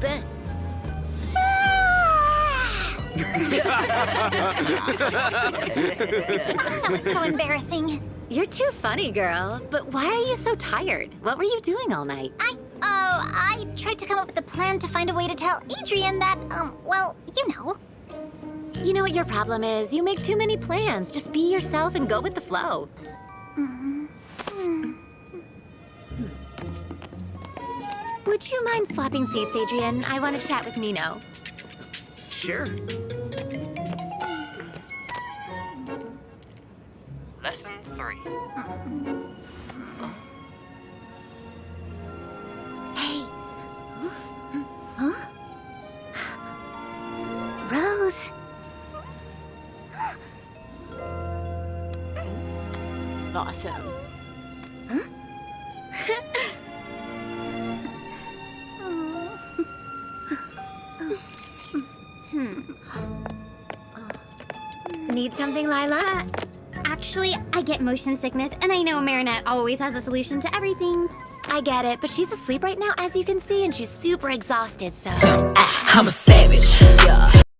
that? That was so embarrassing. You're too funny, girl. But why are you so tired? What were you doing all night? I tried to come up with a plan to find a way to tell Adrian that, well, you know. You know what your problem is? You make too many plans. Just be yourself and go with the flow. Would you mind swapping seats, Adrian? I want to chat with Nino. Sure. Lesson 3. Hey. Huh? Rose. Awesome. Need something, Lila? Actually, I get motion sickness, and I know Marinette always has a solution to everything. I get it, but she's asleep right now, as you can see, and she's super exhausted, so... I'm a savage, yeah.